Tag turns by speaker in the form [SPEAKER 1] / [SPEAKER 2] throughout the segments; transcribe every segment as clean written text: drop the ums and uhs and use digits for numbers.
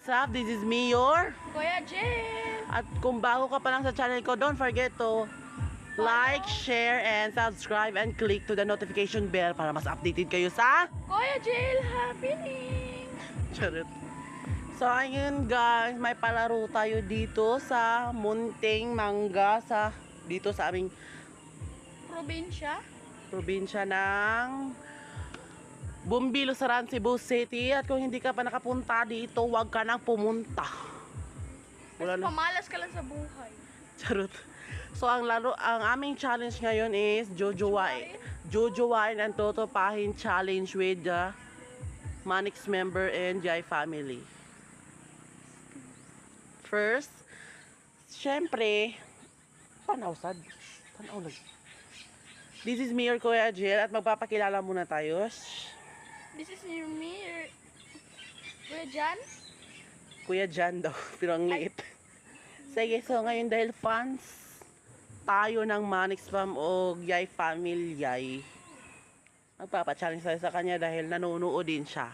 [SPEAKER 1] What's up? This is me, your...
[SPEAKER 2] Kuya Jill!
[SPEAKER 1] At kung bago ka pa lang sa channel ko, don't forget to like, share, and subscribe, and click to the notification bell para mas updated kayo sa...
[SPEAKER 2] Kuya Jill, happening!
[SPEAKER 1] Charot. So, ayun guys, may palaro tayo dito sa Munting Mangga dito sa aming probinsya ng Bumbilo, Saran, Cebu City. At kung hindi ka pa nakapunta dito, huwag ka nang pumunta.
[SPEAKER 2] Wala na. Pamalas ka lang sa buhay.
[SPEAKER 1] Charot. So ang aming challenge ngayon is Jojowain and Totopahin challenge with the Manix member and Jai family. First, syempre, tanaw lang. This is me, your Kuya Jill, at magpapakilala muna tayo.
[SPEAKER 2] This is your mirror. Kuya Jan?
[SPEAKER 1] Kuya Jan daw, pero ang liit. Sige, so ngayon dahil fans tayo ng Manix fam o Yay family Yay, magpapa-challenge tayo sa kanya dahil nanonood din siya.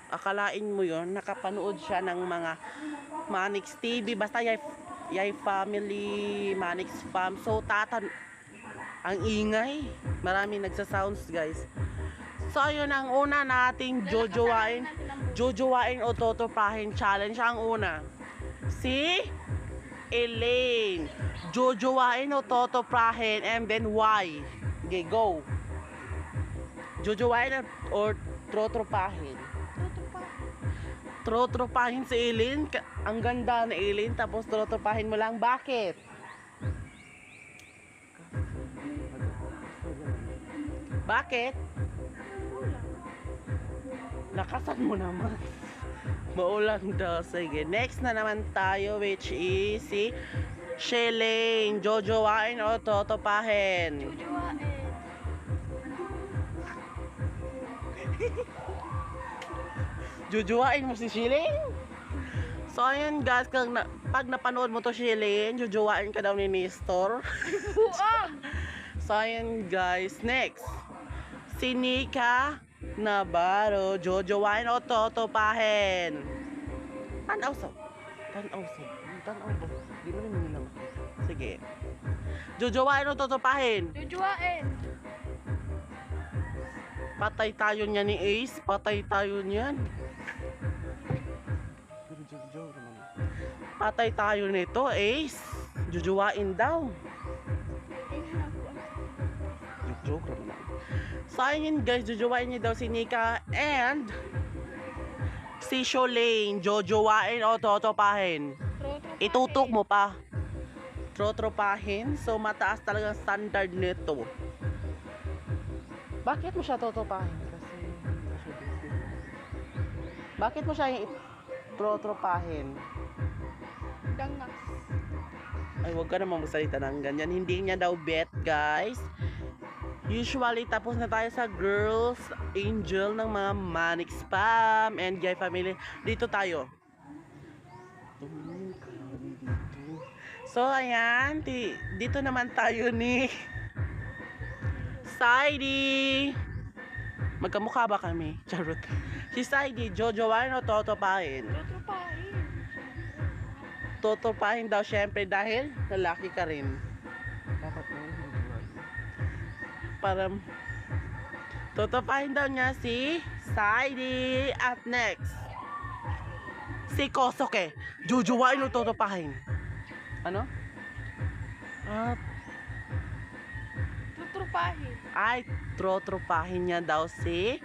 [SPEAKER 1] Akalain mo yon, nakapanood siya ng mga Manix TV, basta Yay family, Manix fam. So ang ingay, maraming nagsa-sounds guys. So ayun ang una nating Jojowain o Totopahin challenge. Ang una, si Elaine. Jojowain o Totopahin, and then why? Okay, go. Jojowain or Totopahin? Totopahin si Elaine. Ang ganda na Elaine, tapos Totopahin mo lang. Bakit? Bakit? Lakasan mo naman. Maulan daw. Sige. Next na naman tayo, which is si Shelane. Jojowain o Totopahin?
[SPEAKER 2] Jojowain.
[SPEAKER 1] Jojowain mo si Shelane? So ayun guys, pag napanood mo to Shelane, jojowain ka daw ni Nestor. So ayun guys, next, si Nika Navarro. Jojowain o Totopahin? Tanaw ba? Di mo naman nila. Sige. Jojowain o Totopahin?
[SPEAKER 2] Jojowain.
[SPEAKER 1] Patay tayo niya ni Ace. Patay tayo niyan. Patay tayo nito, Ace. Jojowain daw. Joke naman. So ayun guys, jojowain niya daw si Nika and si Shelane. Jojowain o Totopahin? Itutok mo pa. Totopahin. So mataas talagang standard nito. Bakit mo siya Totopahin? Kasi bakit mo siya Totopahin?
[SPEAKER 2] Dangas.
[SPEAKER 1] Ay, wag ka naman magsalita ng ganyan. Hindi niya daw bet, guys. Usually, tapos na tayo sa Girls Angel ng mga Manix fam and Jai family. Dito tayo. So, ayan. Dito naman tayo ni Saidi. Magkamukha ba kami? Charot. Si Saidi, Jojowain o Totopahin?
[SPEAKER 2] Totopahin.
[SPEAKER 1] Totopahin daw syempre dahil lalaki ka rin. Dapat mo para Totopahin daw niya si Saidi. At next, si Kosoke. Jojowain o Totopahin? Ano?
[SPEAKER 2] Totopahin.
[SPEAKER 1] Ay, Totopahin niya daw si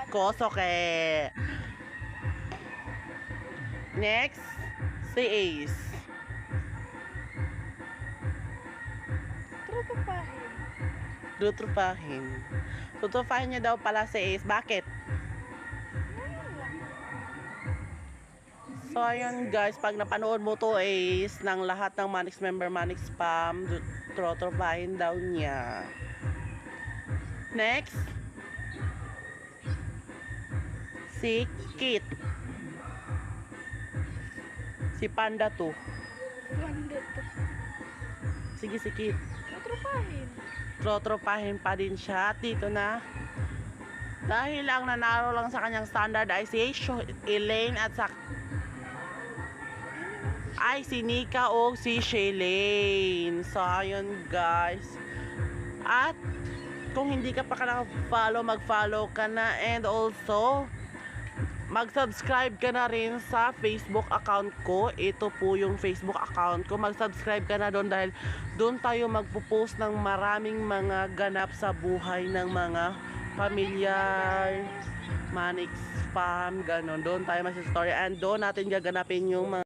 [SPEAKER 1] Kosoke. Next, si Ace. Totopahin. Totopahin niya daw pala si Ace. Bakit? So ayun guys, pag napanood mo to Ace, ng lahat ng Manix member, Manix fam, Totopahin daw niya. Next, si Kit. Si Panda to. Sige, si Kit.
[SPEAKER 2] Totopahin.
[SPEAKER 1] Totopahin pa din siya. At dito na Dahil ang nanalo lang sa kanyang standard ay si Elaine at sa ay si Nika o si Shailene. So ayun guys. At kung hindi ka pa naka-follow, mag-follow ka na, and also mag-subscribe ka na rin sa Facebook account ko. Ito po yung Facebook account ko. Mag-subscribe ka na doon dahil doon tayo magpo-post ng maraming mga ganap sa buhay ng mga pamilyar, Manix Spam, ganon. Doon tayo mag-story and doon natin gaganapin yung mga